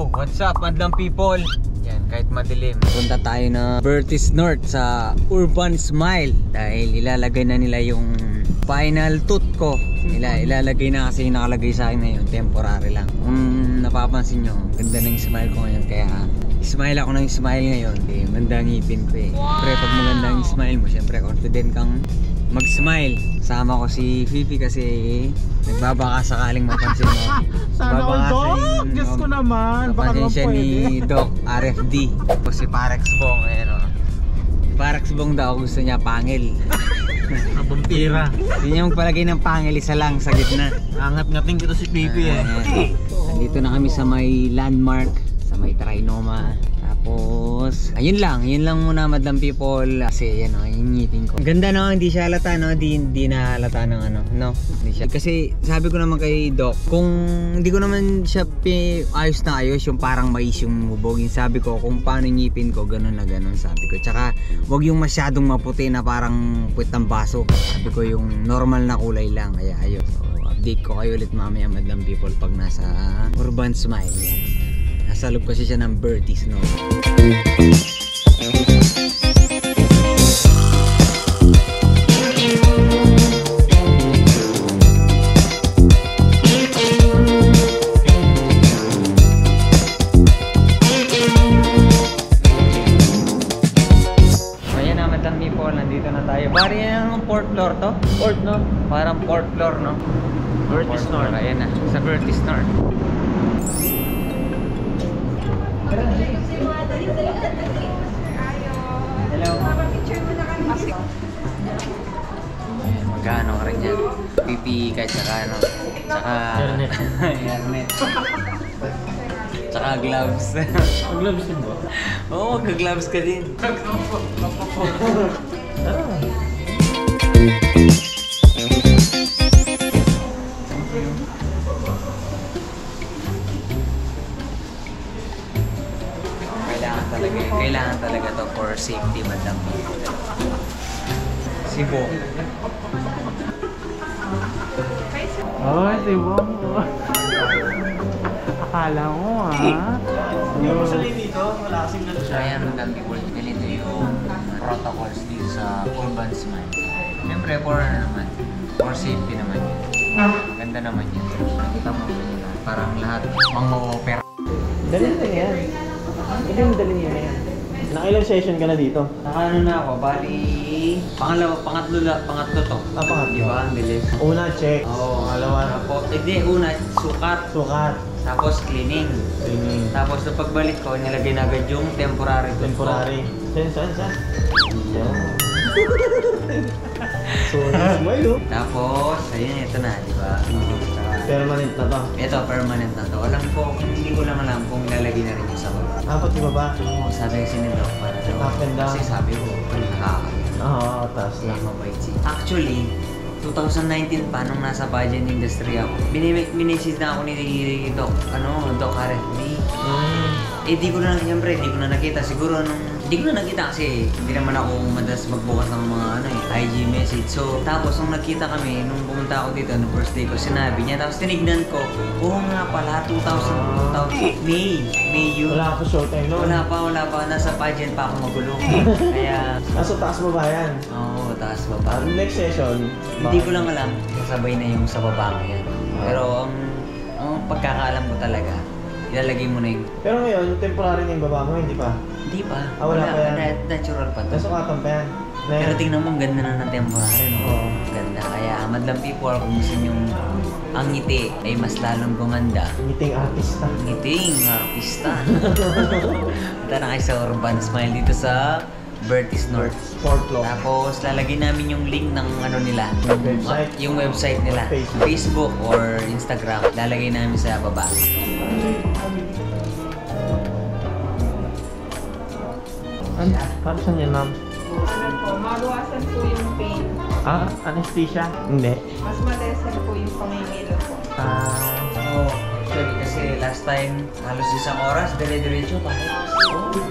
Yo, what's up madlang people? Yan, kahit madilim. Punta tayo na Bertis North sa Urban Smile dahil ilalagay na nila yung final tooth ko. Ilalagay na kasi yung nakalagay sa akin ngayon, temporary lang. Kung napapansin nyo, ganda ng smile ko ngayon kaya smile ako ng smile ngayon. Maganda ang ngipin ko eh. Siyempre pag maganda ang smile mo, siyempre confident kang mag-smile. Sama ko si Fifi kasi nagbabaka sakaling mapansin mo. Sana all Doc! Diyos ko naman! Baka Mapansin siya ni Doc RFD. O si Parex Bong. Ayan o. Si Parex Bong daw gusto niya pangil. Vampira. Hindi niya magpalagay ng pangil, isa lang sa gitna. Angat-ngating kita si Fifi eh. Nandito na kami sa may landmark, sa may Trinoma. Tapos, yun lang muna madlang people. Kasi yan o, yung ngipin ko. Ganda no, hindi siya halata no, hindi na halata ng ano, no? Hindi siya. Kasi sabi ko naman kay Doc, kung hindi ko naman siya ayos na ayos, yung parang mais yung bubogin. Sabi ko, kung paano yung ngipin ko, ganun na ganun sabi ko. Tsaka, wag yung masyadong maputi na parang puwit ng baso. Sabi ko yung normal na kulay lang, kaya ayos. So, update ko kayo ulit mamaya madlang people pag nasa Urban Smile. Yan. Nasa loob kasi siya ng Bertis, no? Ayan na madlang people, nandito na tayo. Bari yan ang fourth floor to? Fourth, no? Parang fourth floor, no? Bertis North. Ayan na, sa Bertis North. Hello. Magkano ka rin yan? Pipi kahit saka ano? Saka... Hairnet. Hairnet. Saka gloves. Mag-gloves din ba? Oo, mag-gloves ka din. Kailangan talaga to for safety madam. Sibo. Ay, Sibo. Akala mo Hindi mo sa dito, wala kasing gano'n siya. Ayan madam people, ganito yung protocols dito sa Urban Smile. Siyempre for naman, for safety naman yun. Maganda naman yun. Nakita mo parang lahat mang-o-opera. Dali na yan. Hindi mo dali niya yan. Nakailang session ka na dito? Ano na ako, bali pangatlo to. Pangatlo. Diba? Ang bilis. Una, check. Oo. Pangalawa, Tapos, una, sukat. sukat. Tapos cleaning. Cleaning. Tapos na pagbalik ko, nilagay na agad yung temporary tooth ko. Temporary. Saan? Yan. So, smile oh. Tapos, ayun, ito na, di ba? Permanent na to. Ito, permanent na to. Hindi ko lang alam kung ilalagay na rin yung sa baba. Apat di ba ba? Oo, sabi kasi nila, para daw. Up and down. Kasi sabi ko, nakakaya. Oo, taas Lang lang. mabait siya. Actually, 2019 pa, nung nasa pageant industry ako, binisit na ako ni Doc RFD. Di ko na, siyempre, di ko na nakita. Siguro di ko na nakita kasi hindi naman ako madalas magbukas ng mga IG message. So, tapos nung nakita kami, nung pumunta ako dito, nung first day ko, sinabi niya. Tapos tinignan ko, oo nga pala, 2000, May yun. Wala pa showtime no? Wala pa. Nasa pageant pa ako magulo. Kaya, Nasa taas mo ba yan? oo, taas baba. Next session, Hindi ko lang alam, sabay na yung sa baba ngayon. Pero ang pagkakaalam ko talaga, ilalagay mo na yung... Pero ngayon, temporary na yung baba mo, hindi pa? Hindi pa. Wala pa yan. Natural pa to. Nasukatan pa yan. Pero tingnan mo, ang ganda na ng temporary, no? Oo. Ganda. Kaya madlang people, kung gusto nyo ang ngiti ay mas lalong gumanda. Ngiting artista. Ngiting artista. Punta na kayo sa Urban Smile dito sa Bertis North. Fourth floor. Tapos lalagay namin yung link ng ano nila, Website. yung website nila, Facebook. Facebook or Instagram. Lalagay namin sa baba. Paano saan yan, ma'am? Ano po, mabawasan po yung pain. Anesthesia? Hindi. Mas malesen po yung pangingilo po. Oo. Actually, kasi last time, halos isang oras, dire-diretso pa. Oo.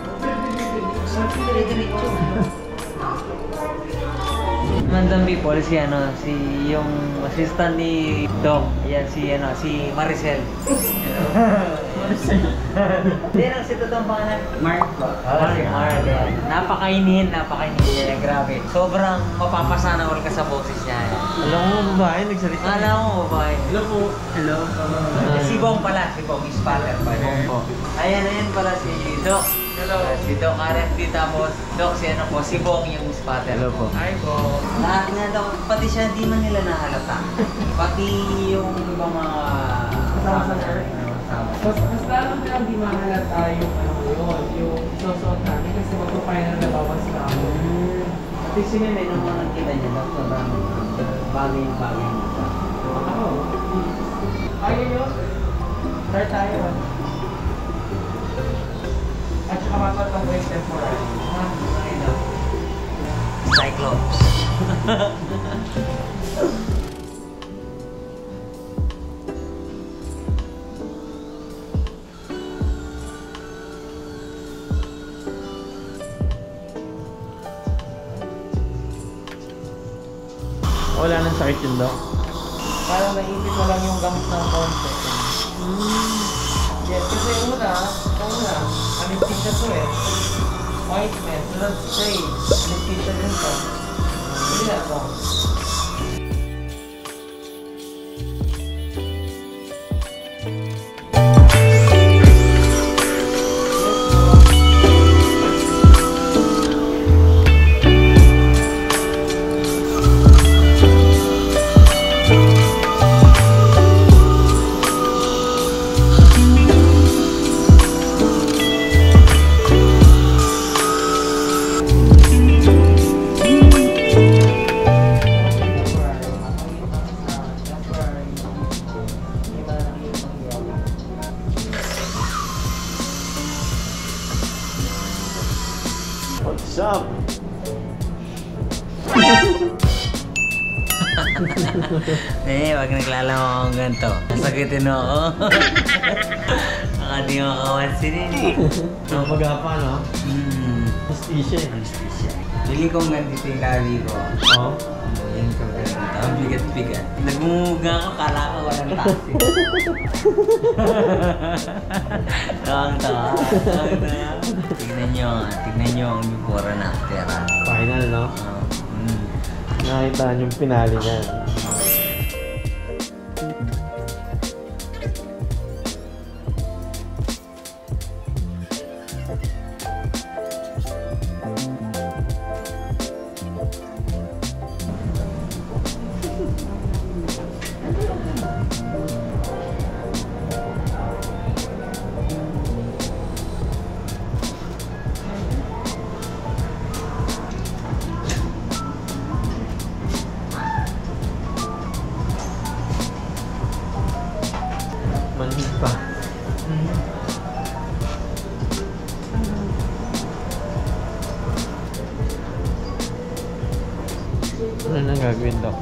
Dire-diretso. Madam people, si yung assistant ni Doc. Yan, si Maricel. Maricel. Hindi lang, si totoong pangalan. Mark ba? Si Mark. Napakainin niya. Grabe. Sobrang mapapasana all ka sa boses niya. Alam mo, babae, nagsalita. Alam mo, babae. Hello po. Hello. Si Bong pala, si Bong is father pa. Bong po. Ayan pala si Doc. Hello. Si Doc RFD, tapos Doc si Bong yung spotter. Hello po. Hi po. Lahat nga daw, pati siya di man nila nahalata. Pati yung ibang mga Kasama sa Earth. Mas lalo na di mahalata yung yung susuot namin kasi magpa-final na bawas na ako. Pati si Meme, nung mga nakita niya, daw sobrang bagay niya. Ako. Ayaw nyo? Start tayo. At saka mapatang ko yung temporary. Cyclops. Wala nang sakit yun, Doc. Parang naipit mo lang yung gamot ng konti. Yes, kasi una, anesthesia to eh. Ointment, sunod spray, anesthesia din to. Hindi na to. What's up? Wag naglalama akong ganito. Nasagutin mo ako. Baka di mo kawansinin eh. Napagapa, no? Anesthesia. Pili kong ganito yung labi ko. Oo. Yan ko ganito. Ang bigat-bigat. Nagmumuga ka, kala ka walang taxi. Tawang-tawa. Tignan nyo ang before and after. Final, no? Nakita yung pinali niyan. Manhid pa. Ano nang gagawin, Doc?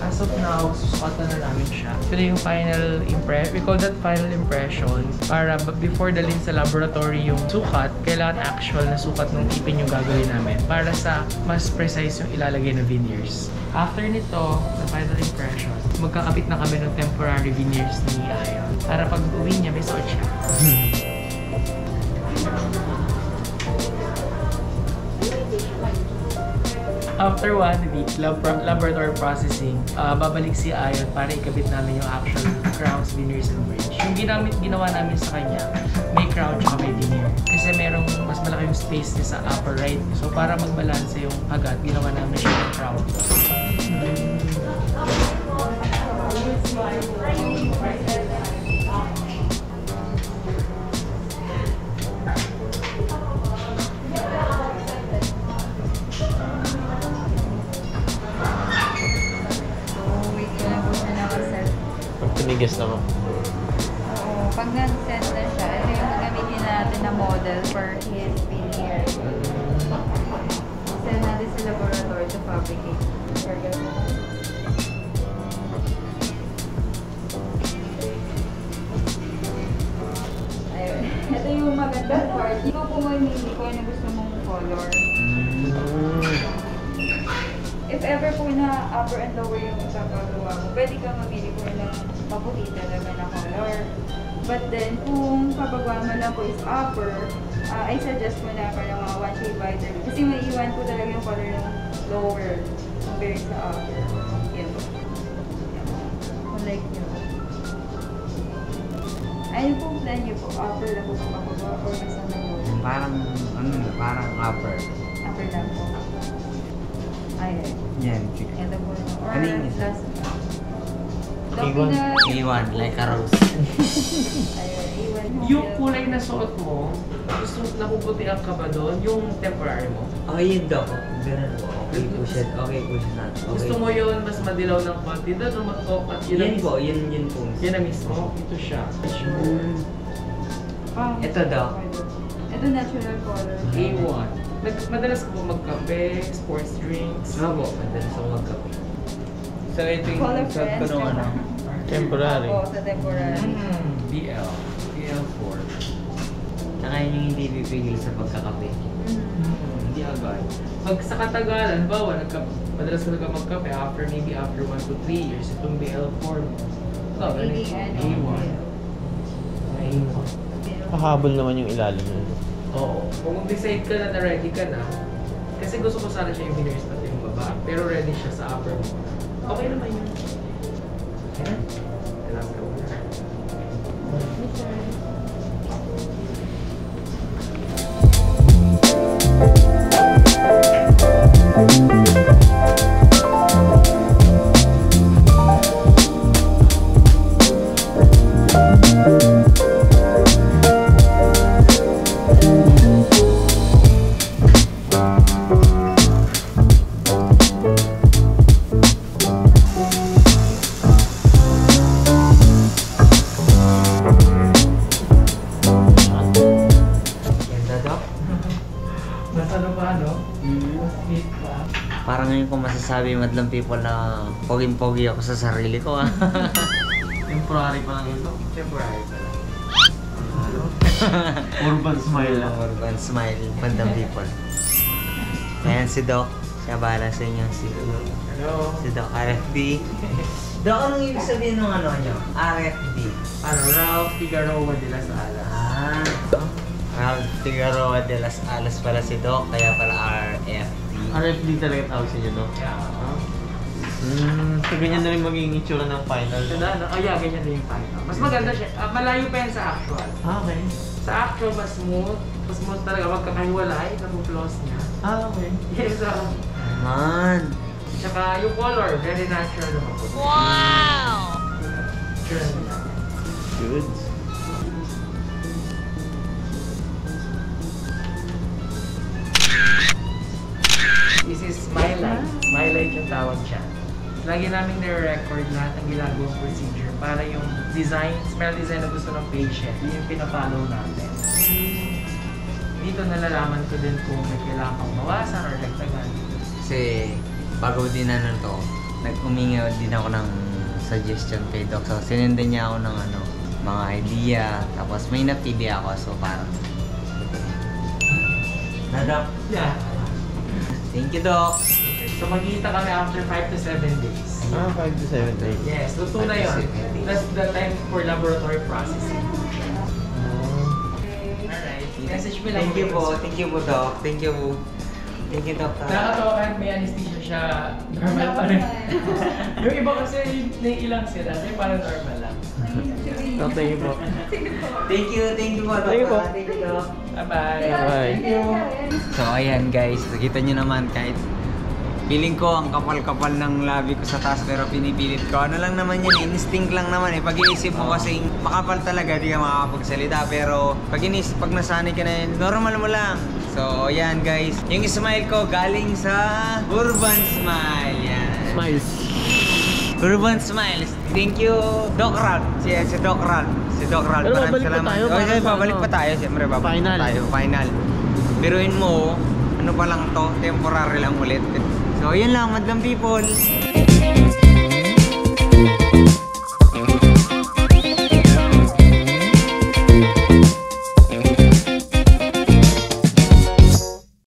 As of now, susukatan na namin siya. Ito na yung final impression. We call that final impression. Para before dalhin sa laboratory yung sukat, kailangan actual na sukat ng ipin yung gagawin namin. Para sa mas precise yung ilalagay na veneers. After nito, the final impression, magkakabit na kami ng temporary veneers ni Ayon. Para pag uwi niya, may suot siya. After 1 week, laboratory processing, babalik si Ayon para ikabit namin yung actual crowns, veneers, and bridge. Yung ginawa namin sa kanya, may crown tsaka may veneer. Kasi merong mas malaki yung space niya sa upper right. So para magbalanse yung hagat, ginawa namin siya ng crown. Pag tumigas naman. Oo, pag nag-set na siya, ito yung gagamitin natin na model for his veneer. Send natin sa laboratory to fabricate. Ayun. Ito yung magandang part. Hindi ko pumamili ko yung gusto mong color. if ever po na upper and lower yung ipapagawa mo, pwede kang mamili po ng maputi talaga na color. But then, kung papagawa mo lang po is upper, I suggest po na parang mga one shade whiter. Kasi maiiwan po talaga yung color ng lower compared sa upper. Yan po. Kung like nyo. Ayun po plan nyo po, upper lang po sa papagawa or basta na lower. Parang upper. Upper lang po. Ayun. Yan. Ito po. Or Kanina isa. last. A1. A1, like a rose. Ayun, iwan mo. Yung kulay na suot mo, gusto napuputihan ka ba doon? Yung temporary mo? Oh, yun daw. Ganun po. Okay po siya. Okay po siya natin. Okay. Gusto mo yun mas madilaw ng konti doon o mag-opat? Yun po, yun po. Yun na mismo. Ito siya. Ito daw. Ito natural color. A1. Madalas ko ba magkape, sports drinks? Nga po, madalas ako magkape. So ito yung Color suot ko friends, nung ano. Temporary. Opo, sa temporary. BL. BL4. Tsaka yun yung hindi pipigil sa pagkakape. Hindi agad. Pag sa katagalan, bawa, madalas ko magkape maybe after 1 to 3 years. Itong BL4 mo. Ito, ganito. A1. A1. Pahabol naman yung ilalim nun. Oo. Kung decide ka na ready ka na, kasi gusto ko sana siya yung winners pati yung baba. Pero ready siya sa upper mo. Okay naman yun. Ayan. Kailangan ka muna. Parang ngayon ko masasabi, madlang people, na poging-pogi ako sa sarili ko. Temporary pa lang ito. Temporary pa lang. Urban smile lang. Urban smile, madlang people. Ayan si Doc. Siya bahala sa inyo. Hello. Si Doc RFD. Doc, anong ibig sabihin ng ano nyo? RFD. Ralph Figueroa de las Alas. Ralph Figueroa de las Alas pala si Doc, kaya pala RFD. RFD talaga tawag sa inyo, no? Yeah. So ganyan na rin magiging itsura ng final. Ito na, yeah, ganyan din yung final. Mas maganda siya. Malayo pa yan sa actual. Okay. Sa actual, mas smooth talaga. Magkakahiwalay, napu-floss niya. Okay. Yes, Man. Tsaka yung color, very natural naman po. Wow! Natural na. Good. This is Smile Light. Smile Light yung tawag siya. Lagi namin nire-record lahat ng ginagawang procedure para yung design, smile design na gusto ng patient, yun yung pinafollow natin. Dito nalalaman ko din kung may kailangan kang bawasan or dagdagan. Kasi bago din ano to, nag-umingi din ako ng suggestion kay Doc. So sinendan niya ako ng ano, mga idea. Tapos may napili ako. So parang na Doc? Yeah. Thank you, Doc. So magkita kami after 5 to 7 days. 5 to 7 days. Yes, luto na yun. That's the time for laboratory processing. Alright. Message mo lang. Thank you po. Thank you po, Doc. Thank you. Thank you, Doc. Nakakatawa kahit may anesthesia siya, normal pa rin. Yung iba kasi naiilang sila, kasi parang normal lang. Thank you po. Thank you po, Doc. Thank you po. Thank you, Doc. Bye-bye. Bye. So ayan guys, nakita nyo naman kahit feeling ko ang kapal-kapal ng labi ko sa taas pero pinipilit ko. Ano lang naman yun, instinct lang naman eh. Pag inisip mo kasi makapal talaga, di ka makakapagsalita. Pero pag nasanay ka na yun, normal mo lang. So ayan guys, yung smile ko galing sa Urban Smile. Yan. Smiles. Urban Smiles. Thank you, Doc Ralph. Si Doc Ralph. Si Doc Ralph. Pero Maraming babalik pa salamat. tayo Oh, para sa babalik ano? pa tayo. Siyempre, babalik Final. pa tayo. Final. Biruin mo, ano pa lang to, temporary lang ulit. So, yun lang, madlang people.